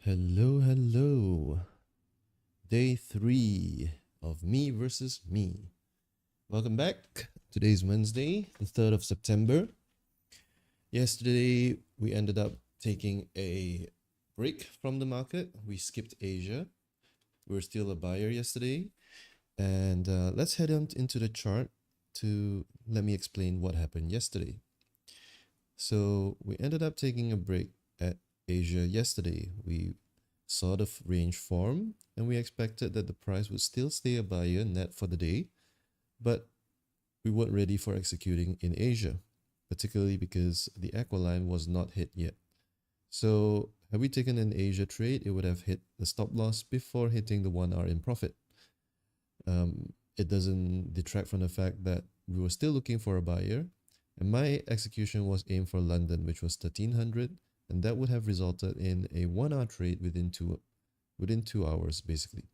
Hello, hello. Day 3 of Me versus Me. Welcome back. Today is Wednesday, the 3rd of September. Yesterday, we ended up taking a break from the market. We skipped Asia. We were still a buyer yesterday. And let's head on into the chart to let me explain what happened yesterday. So, we ended up taking a break at Asia yesterday. We saw the range form and we expected that the price would still stay a buyer net for the day, but we weren't ready for executing in Asia, particularly because the aqua line was not hit yet. So had we taken an Asia trade, it would have hit the stop loss before hitting the 1 hour in profit. It doesn't detract from the fact that we were still looking for a buyer, and my execution was aimed for London, which was 1300, and that would have resulted in a 1 hour trade within 2 hours basically.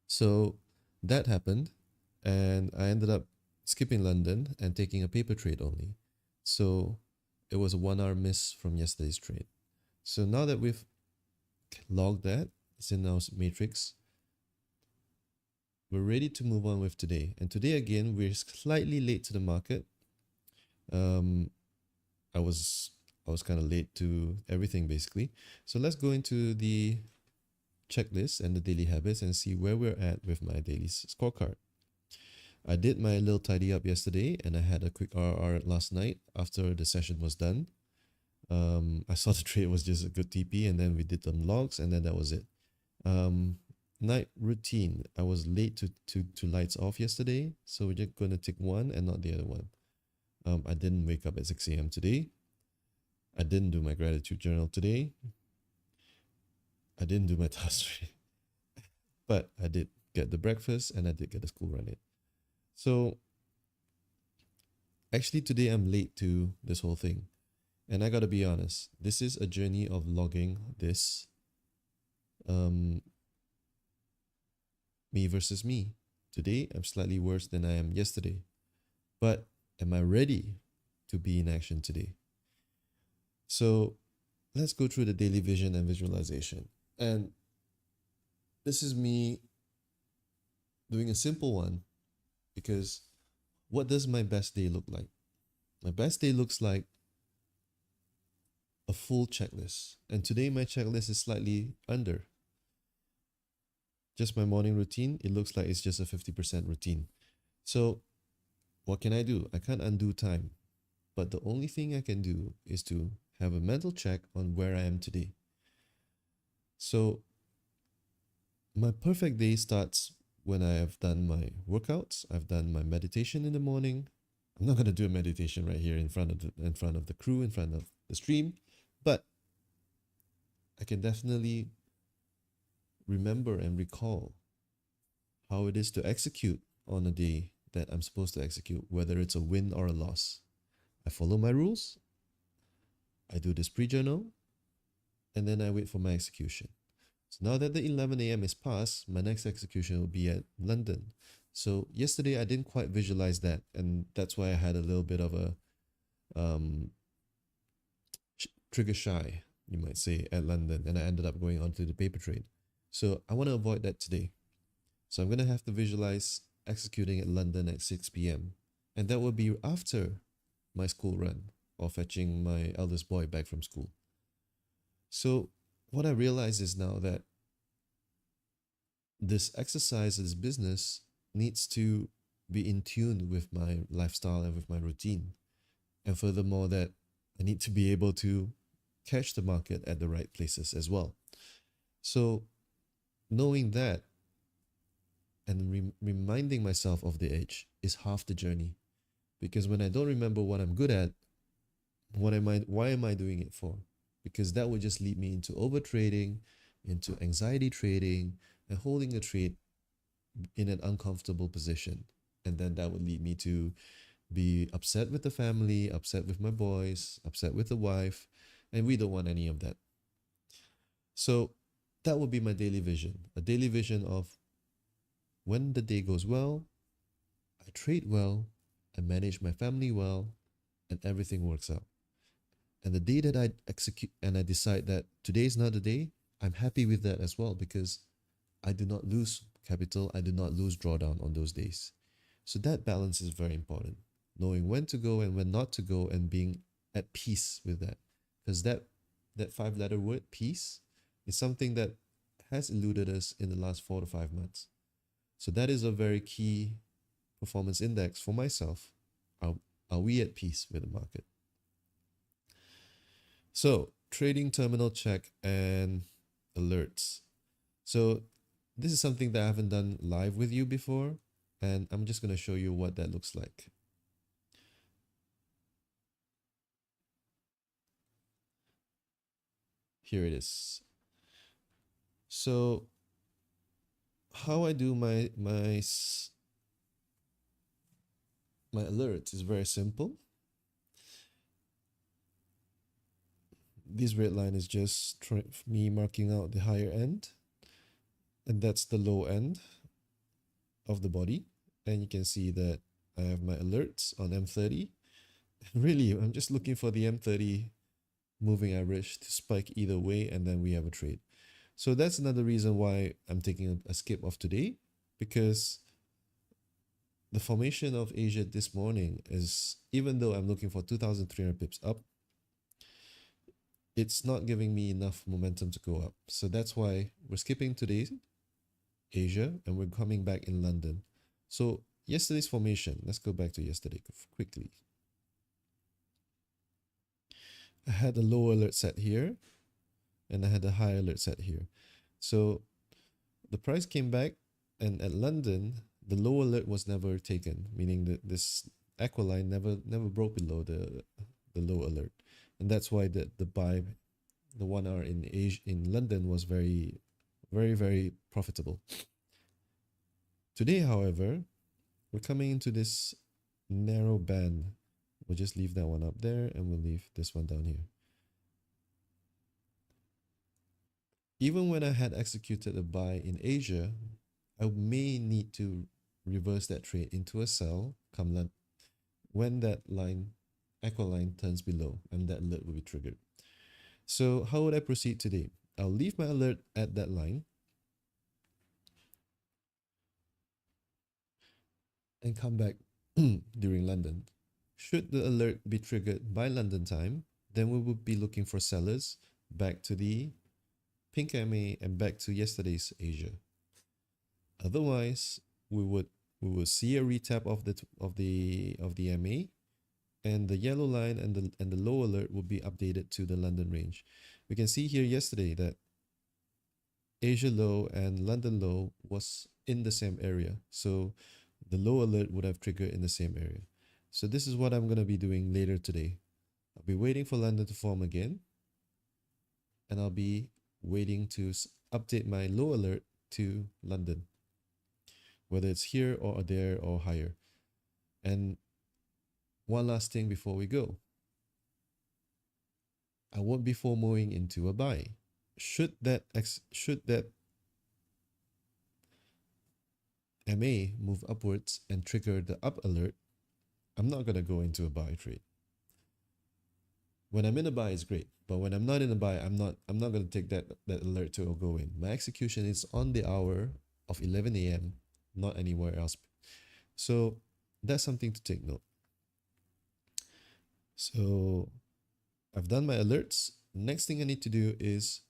So that happened, and I ended up skipping London and taking a paper trade only. So it was a 1 hour miss from yesterday's trade. So now that we've logged that, it's in our matrix, we're ready to move on with today. And today again, we're slightly late to the market. I was kind of late to everything basically. So let's go into the checklist and the daily habits and see where we're at with my daily scorecard. I did my little tidy up yesterday and I had a quick RR last night after the session was done. I saw the trade was just a good TP, and then we did some logs, and then that was it. Night routine. I was late to lights off yesterday, so we're just going to tick one and not the other one. I didn't wake up at 6 a.m. today. I didn't do my gratitude journal today. I didn't do my task today. But I did get the breakfast and I did get the school run in. So actually today I'm late to this whole thing. And I gotta be honest, this is a journey of logging this me versus me. Today I'm slightly worse than I am yesterday. But am I ready to be in action today? So let's go through the daily vision and visualization. And this is me doing a simple one, because what does my best day look like? My best day looks like a full checklist. And today my checklist is slightly under. Just my morning routine, it looks like it's just a 50% routine. So what can I do? I can't undo time. But the only thing I can do is to have a mental check on where I am today. So my perfect day starts when I have done my workouts. I've done my meditation in the morning. I'm not going to do a meditation right here in front of the crew, in front of the stream, but I can definitely remember and recall how it is to execute on a day that I'm supposed to execute, whether it's a win or a loss. I follow my rules, I do this pre-journal, and then I wait for my execution. So now that the 11 a.m. is past, my next execution will be at London. So yesterday I didn't quite visualize that, and that's why I had a little bit of a trigger shy, you might say, at London, and I ended up going on to the paper trade. So I want to avoid that today. So I'm going to have to visualize executing at London at 6 p.m. And that will be after my school run or fetching my eldest boy back from school. So what I realize is now that this exercise, this business needs to be in tune with my lifestyle and with my routine. And furthermore, that I need to be able to catch the market at the right places as well. So knowing that and reminding myself of the edge is half the journey. Because when I don't remember what I'm good at, why am I doing it for? Because that would just lead me into over trading, into anxiety trading, and holding a trade in an uncomfortable position. And then that would lead me to be upset with the family, upset with my boys, upset with the wife, and we don't want any of that. So that would be my daily vision, a daily vision of when the day goes well, I trade well, I manage my family well, and everything works out. And the day that I execute and I decide that today is not the day, I'm happy with that as well because I do not lose capital, I do not lose drawdown on those days. So that balance is very important. Knowing when to go and when not to go and being at peace with that. Because that five-letter word, peace, is something that has eluded us in the last 4 to 5 months. So that is a very key performance index for myself. Are, are we at peace with the market? So trading terminal check and alerts. So this is something that I haven't done live with you before, and I'm just going to show you what that looks like. Here it is. So how I do my alerts is very simple. This red line is just me marking out the higher end, and that's the low end of the body. And you can see that I have my alerts on M30. Really, I'm just looking for the M30 moving average to spike either way, and then we have a trade. So that's another reason why I'm taking a skip of today, because the formation of Asia this morning is, even though I'm looking for 2,300 pips up, it's not giving me enough momentum to go up. So that's why we're skipping today's Asia and we're coming back in London. So yesterday's formation, let's go back to yesterday quickly. I had a low alert set here and I had a high alert set here. So the price came back, and at London, the low alert was never taken, meaning that this Aqualine never broke below the low alert. And that's why the buy, the 1 hour in Asia, in London, was very, very, very profitable. Today, however, we're coming into this narrow band. We'll just leave that one up there and we'll leave this one down here. Even when I had executed a buy in Asia, I may need to reverse that trade into a sell come when that line, Aqualine, turns below, and that alert will be triggered. So how would I proceed today? I'll leave my alert at that line and come back during London. Should the alert be triggered by London time, then we will be looking for sellers back to the pink MA and back to yesterday's Asia. Otherwise, we will see a retap of the MA, and the yellow line and the low alert will be updated to the London range. We can see here yesterday that Asia low and London low was in the same area, so the low alert would have triggered in the same area. So this is what I'm going to be doing later today. I'll be waiting for London to form again, and I'll be waiting to update my low alert to London, whether it's here or there or higher. And one last thing before we go, I won't be FOMOing into a buy. Should that MA move upwards and trigger the up alert, I'm not gonna go into a buy trade. When I'm in a buy, it's great, but when I'm not in a buy, I'm not gonna take that alert to go in. My execution is on the hour of 11 a.m., not anywhere else. So that's something to take note. So I've done my alerts. Next thing I need to do is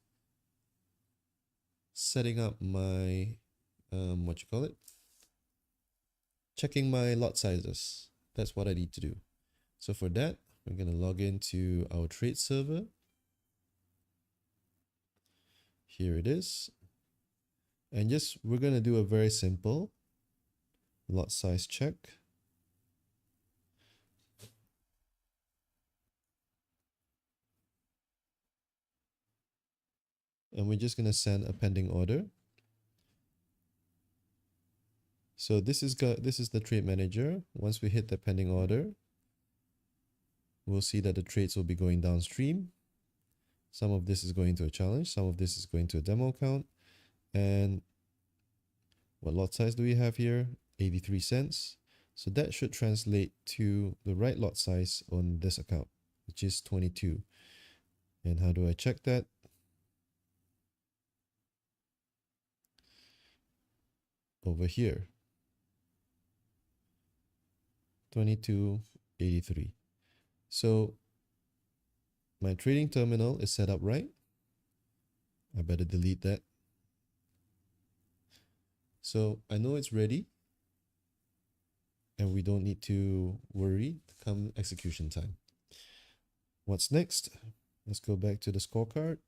setting up my checking my lot sizes. That's what I need to do. So for that, we're going to log into our trade server. Here it is. And we're going to do a very simple lot size check. And we're just going to send a pending order. So this is the trade manager. Once we hit the pending order, we'll see that the trades will be going downstream. Some of this is going to a challenge. Some of this is going to a demo account. And what lot size do we have here? 83 cents. So that should translate to the right lot size on this account, which is 22. And how do I check that? Over here, 2283. So my trading terminal is set up right. I better delete that. So I know it's ready and we don't need to worry come execution time. What's next? Let's go back to the scorecard.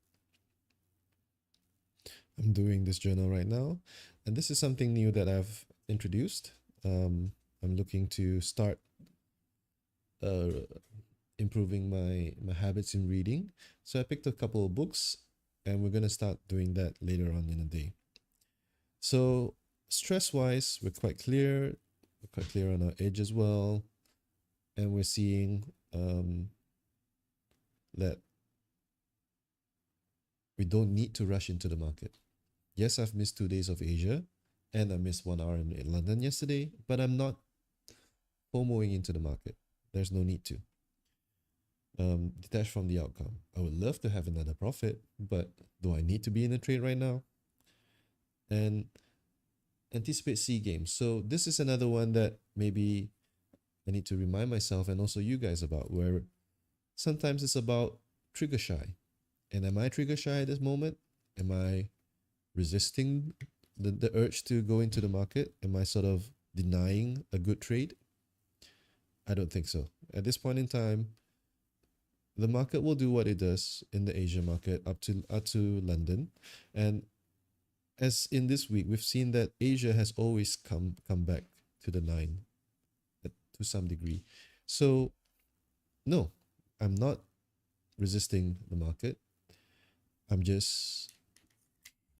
I'm doing this journal right now, and this is something new that I've introduced. I'm looking to start improving my habits in reading. So I picked a couple of books, and we're gonna start doing that later on in the day. So stress-wise, we're quite clear. We're quite clear on our edge as well, and we're seeing that we don't need to rush into the market. Yes, I've missed 2 days of Asia, and I missed 1 hour in London yesterday, but I'm not FOMOing into the market. There's no need to. Detach from the outcome. I would love to have another profit, but do I need to be in a trade right now? And anticipate C games. So this is another one that maybe I need to remind myself and also you guys about, where sometimes it's about trigger shy. And am I trigger shy at this moment? Am I resisting the urge to go into the market? Am I sort of denying a good trade? I don't think so. At this point in time, the market will do what it does in the Asia market up to London. And as in this week, we've seen that Asia has always come back to the nine to some degree. So no, I'm not resisting the market. I'm just